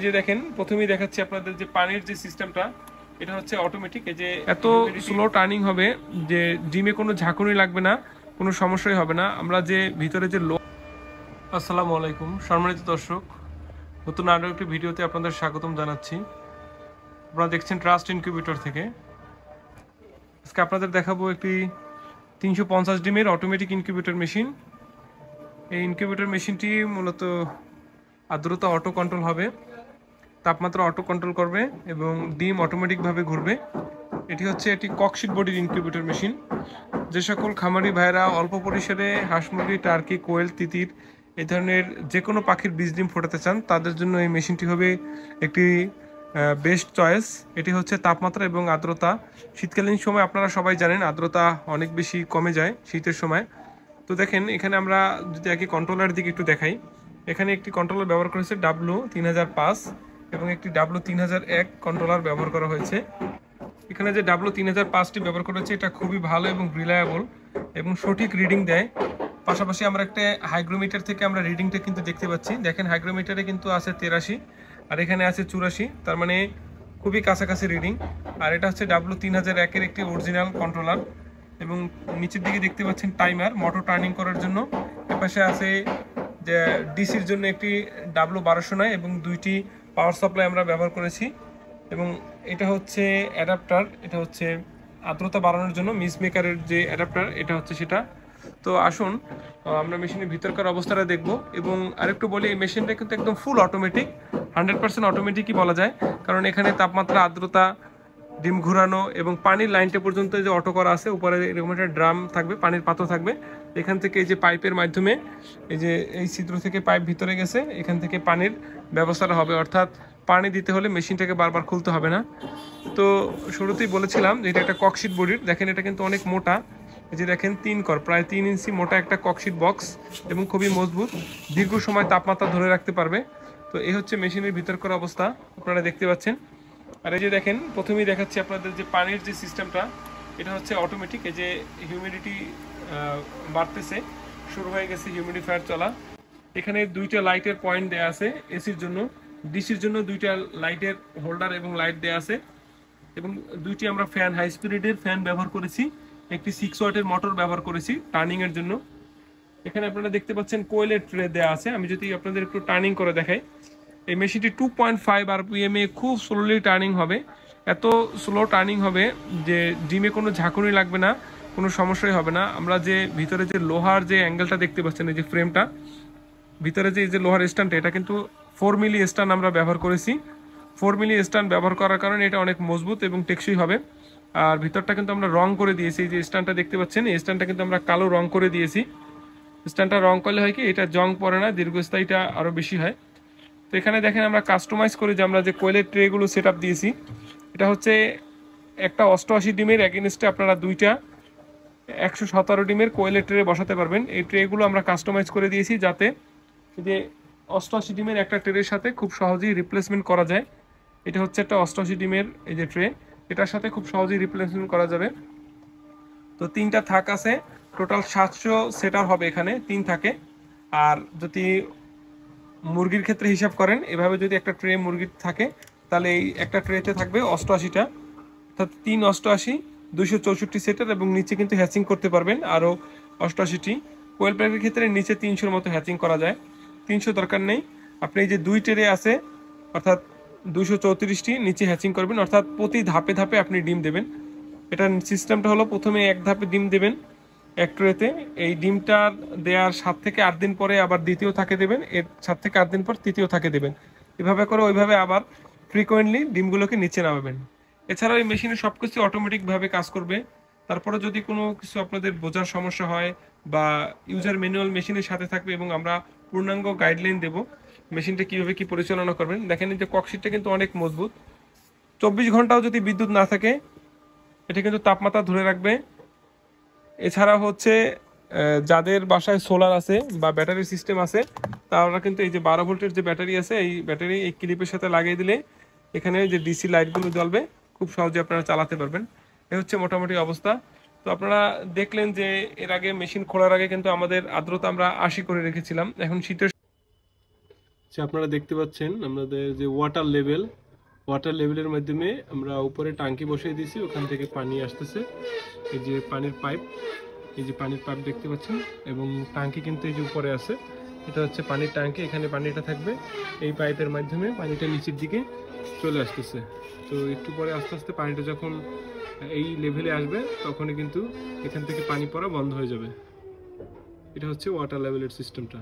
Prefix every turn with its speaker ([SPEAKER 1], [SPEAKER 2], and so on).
[SPEAKER 1] যে দেখেন প্রথমেই দেখাচ্ছি আপনাদের যে পানির যে সিস্টেমটা, এটা হচ্ছে অটোমেটিক। এই যে এত স্লো টার্নিং হবে যে ডিমে কোনো ঝাঁকুনি লাগবে না, কোনো সমস্যাই হবে না। আমরা যে ভিতরে যে আসসালামু আলাইকুম সম্মানিত দর্শক, নতুন আরও একটি ভিডিওতে আপনাদের স্বাগতম জানাচ্ছি। আপনারা দেখছেন ট্রাস্ট ইনকিউবেটর থেকে। আজকে আপনাদের দেখাবো একটি 350 ডিমের অটোমেটিক ইনকিউবেটর মেশিন। এই ইনকিউবেটর মেশিনটি মূলত আর্দ্রতা অটো কন্ট্রোল হবে, তাপমাত্রা অটো কন্ট্রোল করবে এবং ডিম অটোমেটিকভাবে ঘুরবে। এটি ককশিট বডির ইনকিউবেটর মেশিন। যে সকল খামারি ভাইরা অল্প পরিসরে হাঁস মুরগি, টার্কি, কোয়েল, তিতির এই ধরনের যে কোনো পাখির বীজ ডিম ফোটাতে চান, তাদের জন্য এই মেশিনটি হবে একটি বেস্ট চয়েস। এটি হচ্ছে তাপমাত্রা এবং আর্দ্রতা। শীতকালীন সময় আপনারা সবাই জানেন আর্দ্রতা অনেক বেশি কমে যায় শীতের সময়। তো দেখেন এখানে আমরা যদি একই কন্ট্রোলার দিকে একটু দেখাই, এখানে একটি কন্ট্রোলার ব্যবহার করেছে W3005 এবং একটি W3001 কন্ট্রোলার ব্যবহার করা হয়েছে। এখানে যে W3005টি ব্যবহার করেছে এটা খুবই ভালো এবং রিলায়েবল এবং সঠিক রিডিং দেয়। পাশাপাশি আমরা একটা হাইগ্রোমিটার থেকে আমরা রিডিংটা কিন্তু দেখতে পাচ্ছি। দেখেন হাইগ্রোমিটারে কিন্তু আছে 83 আর এখানে আছে 84, তার মানে খুবই কাছাকাছি রিডিং। আর এটা হচ্ছে W3001-এর একটি অরিজিনাল কন্ট্রোলার এবং নিচের দিকে দেখতে পাচ্ছেন টাইমার মোটর টার্নিং করার জন্য। এপাশে আছে যে ডিসির জন্য একটি W1209 এবং দুইটি পাওয়ার সাপ্লাই আমরা ব্যবহার করেছি। এবং এটা হচ্ছে অ্যাডাপ্টার, এটা হচ্ছে আর্দ্রতা বাড়ানোর জন্য মিস মেকারের যে অ্যাডাপ্টার, এটা হচ্ছে সেটা। তো আসুন আমরা মেশিনের ভিতরকার অবস্থাটা দেখব। এবং আরেকটু বলি, এই মেশিনটা কিন্তু একদম ফুল অটোমেটিক, 100% অটোমেটিকই বলা যায়, কারণ এখানে তাপমাত্রা, আর্দ্রতা, ডিম ঘুরানো এবং পানির লাইনটা পর্যন্ত যে অটো করা আছে। উপরে এরকম একটা ড্রাম থাকবে, পানির পাত্র থাকবে। এখান থেকে এই যে পাইপের মাধ্যমে এই যে এই ছিদ্র থেকে পাইপ ভিতরে গেছে, এখান থেকে পানির ব্যবস্থাটা হবে, অর্থাৎ পানি দিতে হলে মেশিনটাকে বারবার খুলতে হবে না। তো শুরুতেই বলেছিলাম যে এটা একটা ককশিট বডির। দেখেন এটা কিন্তু অনেক মোটা, এই যে দেখেন 3 কর প্রায় 3 ইঞ্চি মোটা একটা ককশিট বক্স এবং খুবই মজবুত, দীর্ঘ সময় তাপমাত্রা ধরে রাখতে পারবে। তো এই হচ্ছে মেশিনের ভিতরকার অবস্থা, আপনারা দেখতে পাচ্ছেন। আর এই যে দেখেন প্রথমেই দেখাচ্ছি আপনাদের যে পানির যে সিস্টেমটা, এটা হচ্ছে অটোমেটিক। এই যে হিউমিডিটি বাড়তেছে, শুরু হয়ে গেছে হিউমিডিফায়ার চলা। এখানে দুইটা লাইটের পয়েন্ট দেয়া আছে এসির জন্য, ডিসির জন্য দুইটা লাইটের হোল্ডার এবং লাইট দেয়া আছে। এবং দুইটি আমরা ফ্যান, হাই স্পিডের ফ্যান ব্যবহার করেছি। একটি 6 ওয়াটের মোটর ব্যবহার করেছি টার্নিং এর জন্য। এখানে আপনারা দেখতে পাচ্ছেন কোয়েলের ট্রে দেয়া আছে। আমি যদি আপনাদের একটু টার্নিং করে দেখাই, এই মেশিনটি 2.5 আরপিএম এ খুব স্লোলি টার্নিং হবে। এত স্লো টার্নিং হবে যে ডিমে কোনো ঝাঁকুনি লাগবে না, কোনো সমস্যাই হবে না। আমরা যে ভিতরে যে লোহার যে অ্যাঙ্গেলটা দেখতে পাচ্ছেন, এই যে ফ্রেমটা ভিতরে যে লোহার স্ট্যান্ডটা, এটা কিন্তু 4 মিলি স্ট্যান্ড আমরা ব্যবহার করেছি। 4 মিলি স্ট্যান্ড ব্যবহার করার কারণে এটা অনেক মজবুত এবং টেকসই হবে। আর ভিতরটা কিন্তু আমরা রং করে দিয়েছি। এই যে স্ট্যান্ডটা দেখতে পাচ্ছেন, এই স্ট্যান্ডটা কিন্তু আমরা কালো রং করে দিয়েছি। স্ট্যান্ডটা রং করলে হয় কি, এটা জং পড়ে না, দীর্ঘস্থায়ীটা আরও বেশি হয়। তো এখানে দেখেন আমরা কাস্টমাইজ করে যে আমরা যে কোয়েলের ট্রেগুলো সেট আপ দিয়েছি, এটা হচ্ছে একটা 88 ডিমের এগেনস্টে আপনারা দুইটা 117 ডিমের কোয়েলের ট্রে বসাতে পারবেন। এই ট্রেগুলো আমরা কাস্টমাইজ করে দিয়েছি যাতে যে 88 ডিমের একটা ট্রের সাথে খুব সহজেই রিপ্লেসমেন্ট করা যায়। এটা হচ্ছে একটা 88 ডিমের এই যে ট্রে, এটার সাথে খুব সহজেই রিপ্লেসমেন্ট করা যাবে। তো 3টা থাক আছে, টোটাল 700 সেটার হবে এখানে 3 থাকে। আর যদি মুরগির ক্ষেত্রে হিসাব করেন, এভাবে যদি একটা ট্রে মুরগির থাকে, তাহলে এই একটা ট্রেতে থাকবে 88টা, অর্থাৎ 3 88 264 সেটার। এবং নিচে কিন্তু হ্যাচিং করতে পারবেন আরও 88টি। কোয়েল প্যাকের ক্ষেত্রে নিচে 300-র মতো হ্যাচিং করা যায়, 300 দরকার নেই। আপনি এই যে 2 ট্রে আছে, অর্থাৎ 234টি নিচে হ্যাচিং করবেন, অর্থাৎ প্রতি ধাপে ধাপে আপনি ডিম দেবেন। এটার সিস্টেমটা হলো, প্রথমে এক ধাপে ডিম দেবেন এক ট্রেতে, এই ডিমটা দেওয়ার 7 থেকে 8 দিন পরে আবার দ্বিতীয় থাকে দেবেন, এর 7 থেকে 8 দিন পর তৃতীয় থাকে দেবেন। এভাবে করে ওইভাবে আবার ফ্রিকোয়েন্টলি ডিমগুলোকে নিচে নামাবেন। এছাড়াও এই মেশিনে সব কিছু অটোমেটিকভাবে কাজ করবে। তারপরে যদি কোনো কিছু আপনাদের বোঝার সমস্যা হয় বা ইউজার ম্যানুয়াল মেশিনের সাথে থাকবে এবং আমরা পূর্ণাঙ্গ গাইডলাইন দেব মেশিনটা কীভাবে কী পরিচালনা করবেন। দেখেন এই যে ককশিটটা কিন্তু অনেক মজবুত, 24 ঘন্টাও যদি বিদ্যুৎ না থাকে এটা কিন্তু তাপমাত্রা ধরে রাখবে। এছাড়া হচ্ছে যাদের বাসায় সোলার আছে বা ব্যাটারি সিস্টেম আছে, তারা কিন্তু এই যে 12 ভোল্টের যে ব্যাটারি আছে, এই ব্যাটারি এই ক্লিপের সাথে লাগিয়ে দিলে এখানে যে ডিসি লাইটগুলো জ্বলবে, খুব সহজে আপনারা চালাতে পারবেন। এই হচ্ছে মোটামুটি অবস্থা। তো আপনারা দেখলেন যে এর আগে মেশিন খোলার আগে কিন্তু আমাদের আর্দ্রতা আমরা 80 করে রেখেছিলাম। এখন আপনারা দেখতে পাচ্ছেন আমাদের যে ওয়াটার লেভেলের মাধ্যমে আমরা উপরে টাঙ্কি বসিয়ে দিয়েছি, ওখান থেকে পানি আসতেছে। এই যে পানির পাইপ, এই যে পানির পাইপ দেখতে পাচ্ছেন, এবং টাঙ্কি কিন্তু এই যে উপরে আছে, এটা হচ্ছে পানির ট্যাঙ্কি, এখানে পানিটা থাকবে। এই পাইপের মাধ্যমে পানিটা নিচের দিকে চলে আসতেছে। তো একটু পরে আস্তে আস্তে পানিটা যখন এই লেভেলে আসবে তখনই কিন্তু এখান থেকে পানি পড়া বন্ধ হয়ে যাবে। এটা হচ্ছে ওয়াটার লেভেলের সিস্টেমটা।